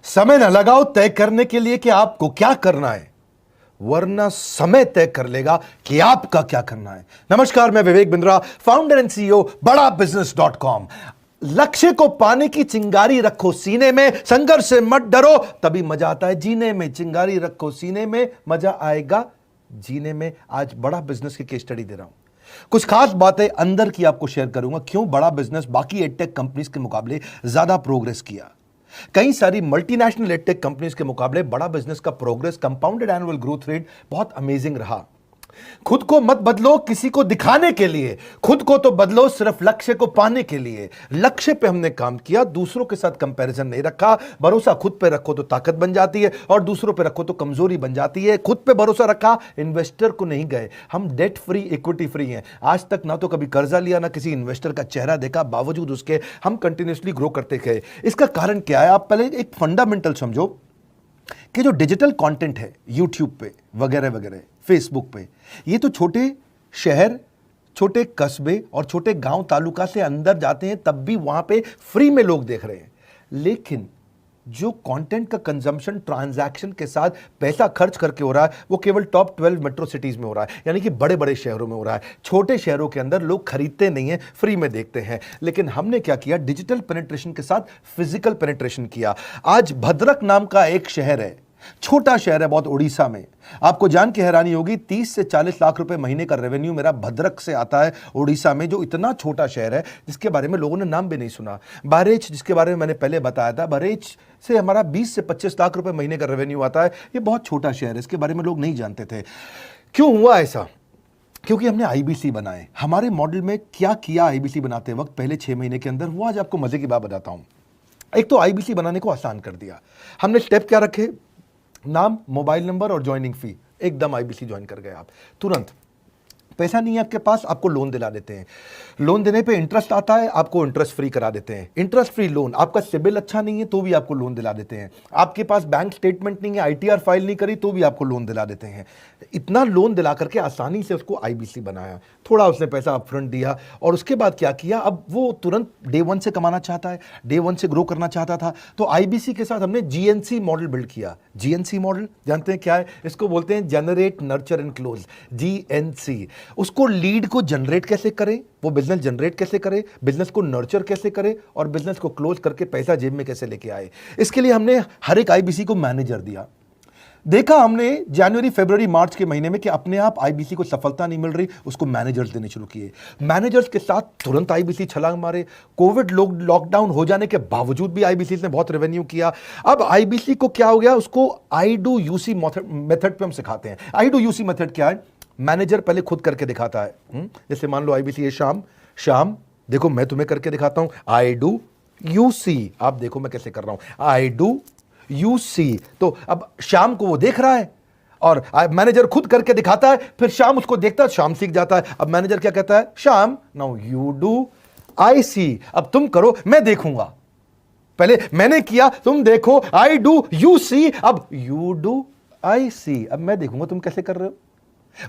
समय न लगाओ तय करने के लिए कि आपको क्या करना है, वरना समय तय कर लेगा कि आपका क्या करना है। नमस्कार, मैं Vivek Bindra, founder and CEO बड़ा बिजनेस .com। लक्ष्य को पाने की चिंगारी रखो सीने में, संघर्ष से मत डरो, तभी मजा आता है जीने में। चिंगारी रखो सीने में, मजा आएगा जीने में। आज बड़ा बिजनेस की केस स्टडी दे रहा हूं, कुछ खास बातें अंदर की आपको शेयर करूंगा, क्यों बड़ा बिजनेस बाकी एडटेक कंपनीज के मुकाबले ज्यादा प्रोग्रेस किया। कई सारी मल्टीनेशनल एडटेक कंपनीज के मुकाबले बड़ा बिजनेस का progress, compounded annual growth rate बहुत अमेजिंग रहा। खुद को मत बदलो किसी को दिखाने के लिए, खुद को तो बदलो सिर्फ लक्ष्य को पाने के लिए। लक्ष्य पे हमने काम किया, दूसरों के साथ कंपैरिजन नहीं रखा। भरोसा खुद पे रखो तो ताकत बन जाती है, और दूसरों पे रखो तो कमजोरी बन जाती है। खुद पे भरोसा रखा, इन्वेस्टर को नहीं गए। हम डेट फ्री, इक्विटी फ्री हैं। आज तक ना तो कभी कर्जा लिया, ना किसी इन्वेस्टर का चेहरा देखा, बावजूद उसके हम कंटिन्यूसली ग्रो करते गए। इसका कारण क्या है? आप पहले एक फंडामेंटल समझो कि जो डिजिटल कंटेंट है यूट्यूब पे वगैरह वगैरह, फेसबुक पे, ये तो छोटे शहर, छोटे कस्बे और छोटे गांव तालुका से अंदर जाते हैं, तब भी वहां पे फ्री में लोग देख रहे हैं। लेकिन जो कंटेंट का कंजम्पशन ट्रांजैक्शन के साथ पैसा खर्च करके हो रहा है, वो केवल टॉप 12 मेट्रो सिटीज में हो रहा है, यानी कि बड़े बड़े शहरों में हो रहा है। छोटे शहरों के अंदर लोग खरीदते नहीं हैं, फ्री में देखते हैं। लेकिन हमने क्या किया? डिजिटल पेनिट्रेशन के साथ फिजिकल पेनिट्रेशन किया। आज भद्रक नाम का एक शहर है, छोटा शहर है बहुत, उड़ीसा में। आपको जान के हैरानी होगी, 30 से 40 लाख रुपए महीने का रेवेन्यू मेरा भद्रक से आता है, उड़ीसा में, जो इतना छोटा शहर है जिसके बारे में लोगों ने नाम भी नहीं सुना। बहरेच, जिसके बारे में मैंने पहले बताया था, बहरेच से हमारा 20 से 25 लाख रुपए महीने का रेवेन्यू आता है। ये बहुत छोटा शहर है, इसके बारे में लोग नहीं जानते थे। क्यों हुआ ऐसा? क्योंकि हमने आईबीसी बनाए। हमारे मॉडल में क्या किया आईबीसी बनाते वक्त पहले 6 महीने के अंदर, वो आज आपको मजे की बात बताता हूं। एक तो आईबीसी बनाने को आसान कर दिया हमने। स्टेप क्या रखे? नाम, मोबाइल नंबर और ज्वाइनिंग फी। एकदम आईबीसी ज्वाइन कर गए आप तुरंत। पैसा नहीं है आपके पास, आपको लोन दिला देते हैं। लोन देने पे इंटरेस्ट आता है, आपको इंटरेस्ट फ्री करा देते हैं। Interest free loan. आपका सिबिल अच्छा नहीं है तो भी आपको लोन दिला देते हैं। आपके पास बैंक स्टेटमेंट नहीं है, आईटीआर फाइल नहीं करी, तो भी आपको लोन दिला देते हैं। इतना लोन दिला करके आसानी से उसको आईबीसी बनाया। थोड़ा उसने पैसा अपफ्रंट दिया, और उसके बाद क्या किया? अब वो तुरंत डे 1 से कमाना चाहता है, डे 1 से ग्रो करना चाहता था। तो आईबीसी के साथ हमने जीएनसी मॉडल बिल्ड किया। जीएनसी मॉडल जानते हैं क्या है? इसको बोलते हैं generate, nurture and close, GNC. उसको लीड को जनरेट कैसे करें, वो बिजनेस जनरेट कैसे करे, बिजनेस को नर्चर कैसे करे, और बिजनेस को क्लोज करके पैसा जेब में कैसे लेके आए। इसके लिए हमने हर एक आईबीसी को मैनेजर दिया। देखा हमने जनवरी, फरवरी, मार्च के महीने में कि अपने आप आईबीसी को सफलता नहीं मिल रही, उसको मैनेजर्स देने शुरू किए। मैनेजर्स के साथ तुरंत आईबीसी छलांग मारे। कोविड लॉकडाउन हो जाने के बावजूद भी आईबीसी ने बहुत रेवेन्यू किया। अब आईबीसी को क्या हो गया? उसको आई डू यूसी मेथड पे हम सिखाते हैं। आई डू यूसी मेथड क्या है? मैनेजर पहले खुद करके दिखाता है। जैसे मान लो आईबीसी है, शाम देखो मैं तुम्हें करके दिखाता हूं, आई डू यूसी। आप देखो मैं कैसे कर रहा हूं, आई डू यूसी। तो अब शाम को वो देख रहा है, और मैनेजर खुद करके दिखाता है, फिर शाम उसको देखता है, शाम सीख जाता है। अब मैनेजर क्या कहता है? शाम, नाउ यू डू आई सी। अब तुम करो, मैं देखूंगा। पहले मैंने किया, तुम देखो, आई डू यू सी, अब यू डू आई सी। अब मैं देखूंगा तुम कैसे कर रहे हो।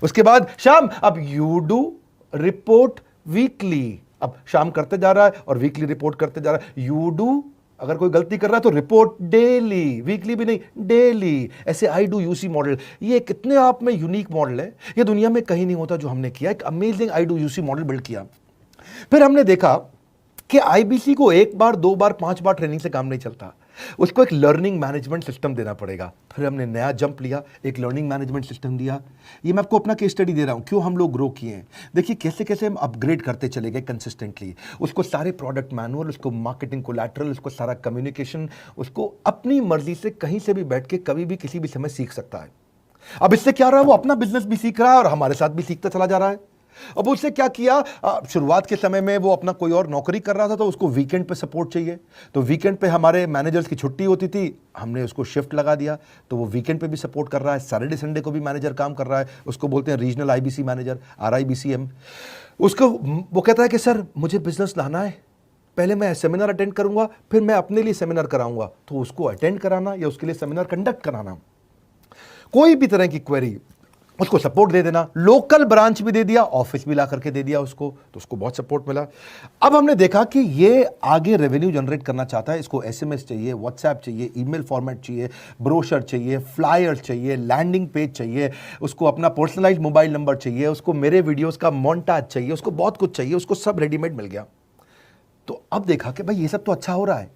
उसके बाद शाम, अब यू डू रिपोर्ट वीकली। अब शाम करते जा रहा है और वीकली रिपोर्ट करते जा रहा है। यू डू, अगर कोई गलती कर रहा है तो रिपोर्ट डेली, वीकली भी नहीं, डेली। ऐसे आई डू यूसी मॉडल, ये कितने आप में यूनिक मॉडल है, ये दुनिया में कहीं नहीं होता जो हमने किया। एक amazing I do UC model build किया। फिर हमने देखा कि आईबीसी को 1 बार, 2 बार, 5 बार ट्रेनिंग से काम नहीं चलता, उसको एक लर्निंग मैनेजमेंट सिस्टम देना पड़ेगा। फिर हमने नया जंप लिया, एक लर्निंग मैनेजमेंट सिस्टम दिया। ये मैं आपको अपना केस स्टडी दे रहा हूं, क्यों हम लोग ग्रो किए हैं। देखिए कैसे कैसे हम अपग्रेड करते चले गए कंसिस्टेंटली। उसको सारे प्रोडक्ट मैनुअल, उसको मार्केटिंग कोलैटरल, उसको सारा कम्युनिकेशन, उसको अपनी मर्जी से कहीं से भी बैठ के कभी भी किसी भी समय सीख सकता है। अब इससे क्या रहा है? वो अपना बिजनेस भी सीख रहा है और हमारे साथ भी सीखता चला जा रहा है। अब उससे क्या किया? शुरुआत के समय में वो अपना कोई और नौकरी कर रहा था, तो उसको वीकेंड पे सपोर्ट चाहिए। तो वीकेंड पे हमारे मैनेजर्स की छुट्टी होती थी, हमने उसको शिफ्ट लगा दिया, तो वो वीकेंड पे भी सपोर्ट कर रहा है। सैटरडे संडे को भी मैनेजर काम कर रहा है। उसको बोलते हैं रीजनल आईबीसी मैनेजर, RIBCM। उसको वो कहता है कि सर मुझे बिजनेस लाना है, पहले मैं सेमिनार अटेंड करूंगा, फिर मैं अपने लिए सेमिनार कराऊंगा। तो उसको अटेंड कराना या उसके लिए सेमिनार कंडक्ट कराना, कोई भी तरह की क्वेरी, उसको सपोर्ट दे देना, लोकल ब्रांच भी दे दिया, ऑफिस भी ला करके दे दिया उसको, तो उसको बहुत सपोर्ट मिला। अब हमने देखा कि ये आगे रेवेन्यू जनरेट करना चाहता है, इसको एसएमएस चाहिए, व्हाट्सएप चाहिए, ईमेल फॉर्मेट चाहिए, ब्रोशर चाहिए, फ्लायर चाहिए, लैंडिंग पेज चाहिए, उसको अपना पर्सनलाइज्ड मोबाइल नंबर चाहिए, उसको मेरे वीडियोस का मोन्टाज चाहिए, उसको बहुत कुछ चाहिए, उसको सब रेडीमेड मिल गया। तो अब देखा कि भाई ये सब तो अच्छा हो रहा है,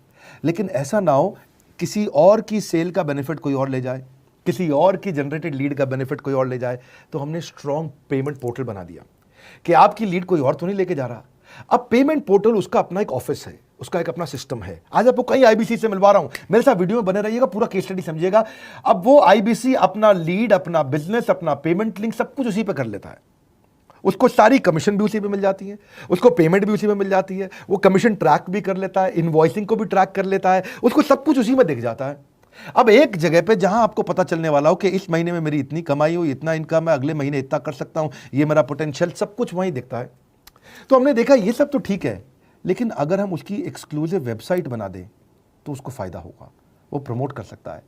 लेकिन ऐसा ना हो किसी और की सेल का बेनिफिट कोई और ले जाए, किसी और की जनरेटेड लीड का बेनिफिट कोई और ले जाए। तो हमने स्ट्रॉन्ग पेमेंट पोर्टल बना दिया कि आपकी लीड कोई और तो नहीं लेके जा रहा। अब पेमेंट पोर्टल उसका अपना एक ऑफिस है, उसका एक अपना सिस्टम है। आज आपको कई आईबीसी से मिलवा रहा हूं, मेरे साथ वीडियो में बने रहिएगा, पूरा केस स्टडी समझिएगा। अब वो आईबीसी अपना लीड, अपना बिजनेस, अपना पेमेंट लिंक सब कुछ उसी पे कर लेता है। उसको सारी कमीशन भी उसी पे मिल जाती है, उसको पेमेंट भी उसी में मिल जाती है, वो कमीशन ट्रैक भी कर लेता है, इनवॉइसिंग को भी ट्रैक कर लेता है, उसको सब कुछ उसी में दिख जाता है। अब एक जगह पे जहां आपको पता चलने वाला हो कि इस महीने में मेरी इतनी कमाई हो, इतना इनकम है, अगले महीने इतना कर सकता हूं, ये मेरा पोटेंशियल, सब कुछ वहीं दिखता है। तो हमने देखा ये सब तो ठीक है, लेकिन अगर हम उसकी एक्सक्लूसिव वेबसाइट बना दें तो उसको फायदा होगा, वो प्रमोट कर सकता है।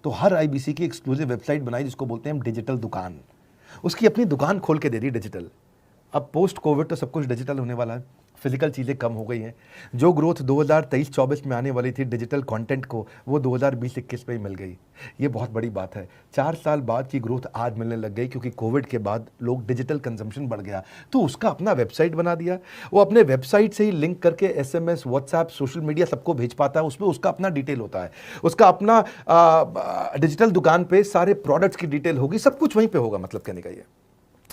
तो हर आईबीसी की एक्सक्लूसिव वेबसाइट बनाई, जिसको बोलते हैं हम डिजिटल दुकान। उसकी अपनी दुकान खोल के दे दी डिजिटल। अब पोस्ट कोविड तो सब कुछ डिजिटल होने वाला है, फिजिकल चीज़ें कम हो गई हैं। जो ग्रोथ 2023-24 में आने वाली थी डिजिटल कंटेंट को, वो 2020-21 में ही मिल गई। ये बहुत बड़ी बात है। 4 साल बाद की ग्रोथ आज मिलने लग गई, क्योंकि कोविड के बाद लोग डिजिटल कंजम्पशन बढ़ गया। तो उसका अपना वेबसाइट बना दिया, वो अपने वेबसाइट से ही लिंक करके एसएमएस, व्हाट्सएप, सोशल मीडिया सबको भेज पाता है। उसमें उसका अपना डिटेल होता है, उसका अपना डिजिटल दुकान पे सारे प्रोडक्ट्स की डिटेल होगी, सब कुछ वहीं पर होगा। मतलब कहने का ये,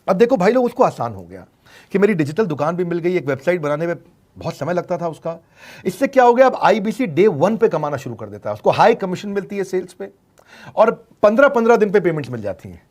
अब देखो भाई लोग, उसको आसान हो गया कि मेरी डिजिटल दुकान भी मिल गई। एक वेबसाइट बनाने में बहुत समय लगता था उसका। इससे क्या हो गया, अब आईबीसी डे 1 पे कमाना शुरू कर देता है। उसको हाई कमीशन मिलती है सेल्स पे, और 15-15 दिन पे पेमेंट्स मिल जाती हैं।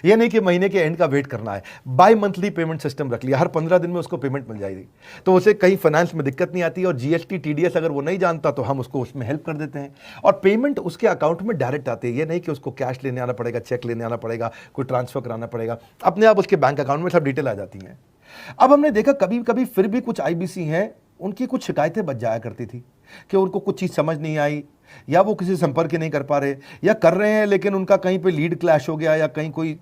ये नहीं कि महीने के एंड का वेट करना है, बाई मंथली पेमेंट सिस्टम रख लिया, हर 15 दिन में उसको पेमेंट मिल जाएगी। तो उसे कहीं फाइनेंस में दिक्कत नहीं आती, और जीएसटी, टीडीएस अगर वो नहीं जानता तो हम उसको उसमें हेल्प कर देते हैं, और पेमेंट उसके अकाउंट में डायरेक्ट आती है। ये नहीं कि उसको कैश लेने आना पड़ेगा, चेक लेने आना पड़ेगा, कोई ट्रांसफर कराना पड़ेगा, अपने आप उसके बैंक अकाउंट में सब डिटेल आ जाती हैं। अब हमने देखा कभी कभी फिर भी कुछ आईबीसी हैं, उनकी कुछ शिकायतें बच जाया करती थी कि उनको कुछ चीज़ समझ नहीं आई, या वो किसी संपर्क ही नहीं कर पा रहे, या कर रहे हैं लेकिन उनका कहीं पे लीड क्लैश हो गया, या कहीं कोई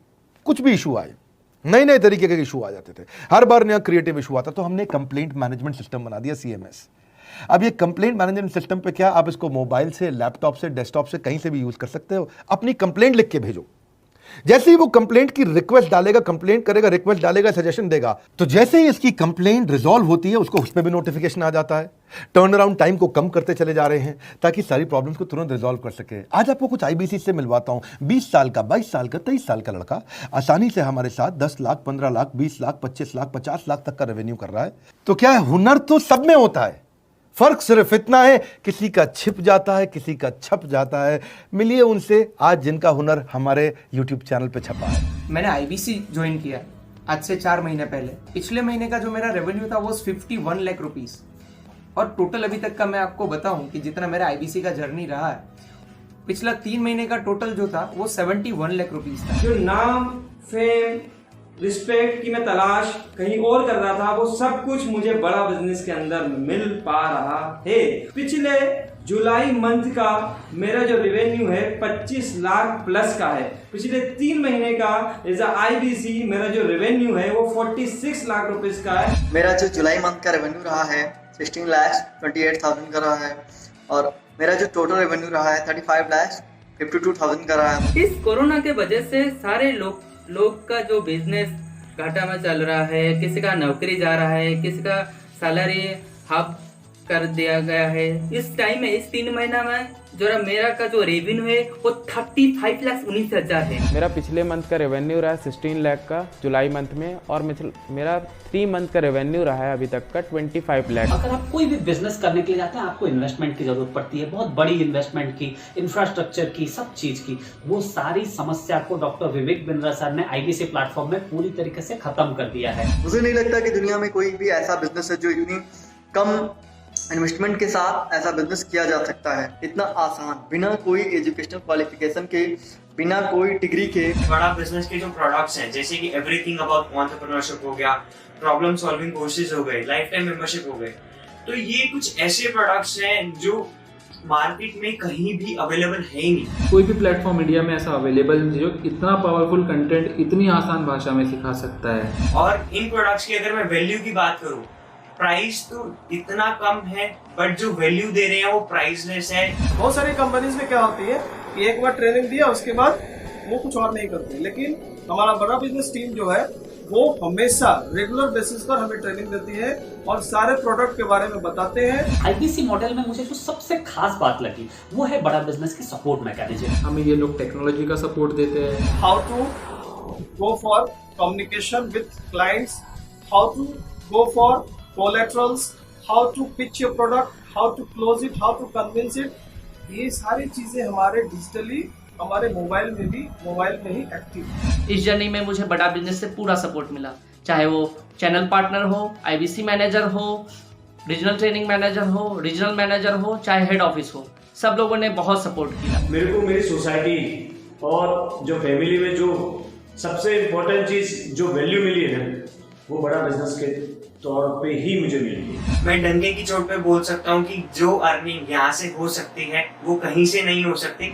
कुछ भी इशू आए, नए नए तरीके के इशू आ जाते थे, हर बार नया क्रिएटिव इशू आता। तो हमने कंप्लेंट मैनेजमेंट सिस्टम बना दिया, सीएमएस। अब ये कंप्लेंट मैनेजमेंट सिस्टम पे क्या, आप इसको मोबाइल से, लैपटॉप से, डेस्कटॉप से, कहीं से भी यूज कर सकते हो। अपनी कंप्लेंट लिख के भेजो, जैसे ही वो कंप्लेंट की रिक्वेस्ट डालेगा, कंप्लेंट करेगा, रिक्वेस्ट डालेगा, सजेशन देगा, तो जैसे ही इसकी कंप्लेंट रिजॉल्व होती है, उसको उस पर भी नोटिफिकेशन आ जाता है। टर्न अराउंड टाइम को कम करते चले जा रहे हैं, ताकि सारी प्रॉब्लम्स को तुरंत रिजॉल्व कर सके। आज आपको कुछ आईबीसी से मिलवाता हूं। 20 साल का, 22 साल का, 23 साल का लड़का आसानी से हमारे साथ 10 लाख, 15 लाख, 20 लाख, 25 लाख, 50 लाख तक का रेवेन्यू कर रहा है। तो क्या है, हुनर तो सब में होता है, फर्क सिर्फ इतना है, किसी का छिप जाता है, किसी का छप जाता है। मिलिए उनसे आज, जिनका हुनर हमारे YouTube चैनल पे छपा है। मैंने आईबीसी ज्वाइन किया आज से 4 महीने पहले। पिछले महीने का जो मेरा रेवेन्यू था वो 51 लाख रुपीस, और टोटल अभी तक का मैं आपको बताऊं कि जितना मेरा आईबीसी का जर्नी रहा है, पिछला 3 महीने का टोटल जो था वो 71 लाख रुपीस था। जो नाम, फेम, रिस्पेक्ट की मैं तलाश कहीं और कर रहा था, वो सब कुछ मुझे बड़ा बिजनेस के अंदर मिल पा रहा है। पिछले जुलाई मंथ का मेरा जो रेवेन्यू है 25 लाख प्लस का है। पिछले 3 महीने का एज अ आईबीसी मेरा जो रेवेन्यू है वो 46 लाख रुपीस का है। मेरा जो जुलाई मंथ का रेवेन्यू रहा है 16 लाख 28,000 का रहा है, और मेरा जो टोटल रेवेन्यू रहा है 35 लाख 52,000 का रहा है। इस कोरोना के वजह से सारे लोग का जो बिजनेस घाटा में चल रहा है, किसी का नौकरी जा रहा है, किसी का सैलरी हाफ कर दिया गया है। इस टाइम में, इस 3 महीना में जो मेरा का जो रेवेन्यू है वो 35,19,000 है। मेरा पिछले मंथ का रेवेन्यू रहा है 16 लाख का जुलाई मंथ में, और मेरा 3 मंथ का रेवेन्यू रहा है अभी तक का 25 लाख। अगर आप कोई भी बिजनेस करने के लिए जाते हैं, आपको इन्वेस्टमेंट की जरूरत पड़ती है, बहुत बड़ी इन्वेस्टमेंट की, इंफ्रास्ट्रक्चर की, सब चीज की। वो सारी समस्या को डॉक्टर विवेक बिंद्रा सर ने आईबीसी प्लेटफॉर्म में पूरी तरीके से खत्म कर दिया है। मुझे नहीं लगता कि दुनिया में कोई भी ऐसा बिजनेस है जो इतनी कम इन्वेस्टमेंट के साथ ऐसा बिजनेस किया जा सकता है, इतना आसान, बिना कोई एजुकेशनल क्वालिफिकेशन के, बिना कोई डिग्री के। बड़ा बिजनेस के जो प्रोडक्ट्स हैं, जैसे कि एवरीथिंग अबाउट एंटरप्रेन्योरशिप हो गया, प्रॉब्लम सॉल्विंग कोर्सेज हो गए, लाइफ टाइम मेंबरशिप हो गए, तो ये कुछ ऐसे प्रोडक्ट्स हैं जो मार्केट में कहीं भी अवेलेबल है ही नहीं। कोई भी प्लेटफॉर्म इंडिया में ऐसा अवेलेबल नहीं जो इतना पावरफुल कंटेंट इतनी आसान भाषा में सिखा सकता है। और इन प्रोडक्ट्स की अगर मैं वैल्यू की बात करूं, प्राइस तो इतना कम है बट जो वैल्यू दे रहे हैं वो प्राइसलेस है। बहुत सारी कंपनीज में क्या होती है कि एक बार ट्रेनिंग दिया उसके बाद वो कुछ और नहीं करते, लेकिन हमारा बड़ा बिजनेस टीम जो है वो हमेशा रेगुलर बेसिस पर हमें ट्रेनिंग देती है और सारे प्रोडक्ट के बारे में बताते हैं। आईबीसी मॉडल में मुझे जो सबसे खास बात लगी वो है बड़ा बिजनेस की सपोर्ट मैकेनिज्म। हमें ये लोग टेक्नोलॉजी का सपोर्ट देते हैं। How to go for communication with clients, how to go for collaterals, how to pitch your product, how to close it, how to convince it, ये सारी चीजें हमारे डिजिटली हमारे मोबाइल में ही एक्टिव है। इस जर्नी में मुझे बड़ा बिजनेस से पूरा सपोर्ट मिला, चाहे वो चैनल पार्टनर हो, आईबीसी मैनेजर हो, रीजनल ट्रेनिंग मैनेजर हो, रीजनल मैनेजर हो, चाहे हेड ऑफिस हो, सब लोगों ने बहुत सपोर्ट किया। मेरे को मेरी सोसाइटी और जो फैमिली में जो सबसे इम्पोर्टेंट चीज़ जो वैल्यू मिली है ना, वो बड़ा बिजनेस के तौर पे ही मुझे मिली। मैं डंके की चोट पे बोल सकता हूँ कि जो अर्निंग यहाँ से हो सकती है वो कहीं से नहीं हो सकती।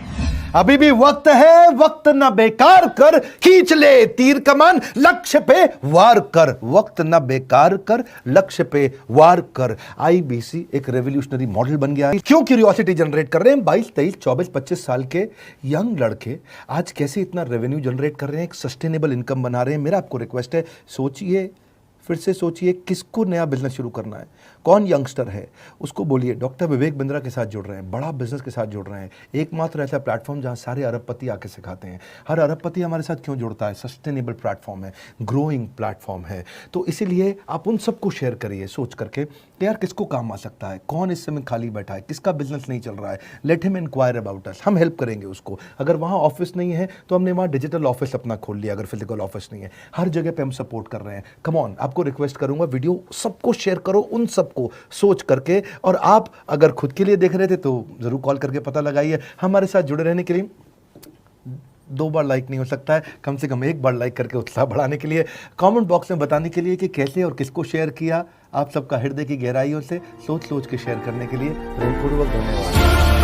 अभी भी वक्त है, वक्त न बेकार कर, खींच ले तीर कमान, लक्ष्य पे वार कर, वक्त न बेकार कर, लक्ष्य पे वार कर। आईबीसी एक रेवोल्यूशनरी मॉडल बन गया है। क्यों क्यूरियोसिटी जनरेट कर रहे हैं 22, 23, 24, 25 साल के यंग लड़के आज कैसे इतना रेवेन्यू जनरेट कर रहे हैं, एक सस्टेनेबल इनकम बना रहे हैं। मेरा आपको रिक्वेस्ट है, सोचिए, फिर से सोचिए किसको नया बिजनेस शुरू करना है, कौन यंगस्टर है, उसको बोलिए डॉक्टर विवेक बिंद्रा के साथ जुड़ रहे हैं, बड़ा बिजनेस के साथ जुड़ रहे हैं। एकमात्र ऐसा प्लेटफॉर्म जहां सारे अरबपति आके सिखाते हैं। हर अरबपति हमारे साथ क्यों जुड़ता है? सस्टेनेबल प्लेटफॉर्म है, ग्रोइंग प्लेटफॉर्म है। तो इसीलिए आप उन सबको शेयर करिए सोच करके कि यार किसको काम आ सकता है, कौन इस समय खाली बैठा है, किसका बिजनेस नहीं चल रहा है, let him inquire about us, हम हेल्प करेंगे उसको। अगर वहाँ ऑफिस नहीं है तो हमने वहाँ डिजिटल ऑफिस अपना खोल लिया, अगर फिजिकल ऑफिस नहीं है, हर जगह पे हम सपोर्ट कर रहे हैं। कम ऑन, आपको रिक्वेस्ट करूंगा वीडियो सबको शेयर करो, उन सबको सोच करके। और आप अगर खुद के लिए देख रहे थे तो जरूर कॉल करके पता लगाइए। हमारे साथ जुड़े रहने के लिए 2 बार लाइक नहीं हो सकता है, कम से कम 1 बार लाइक करके उत्साह बढ़ाने के लिए, कमेंट बॉक्स में बताने के लिए कि कैसे और किसको शेयर किया। आप सबका हृदय की गहराइयों से सोच सोच के शेयर करने के लिए हृदयपूर्वक धन्यवाद।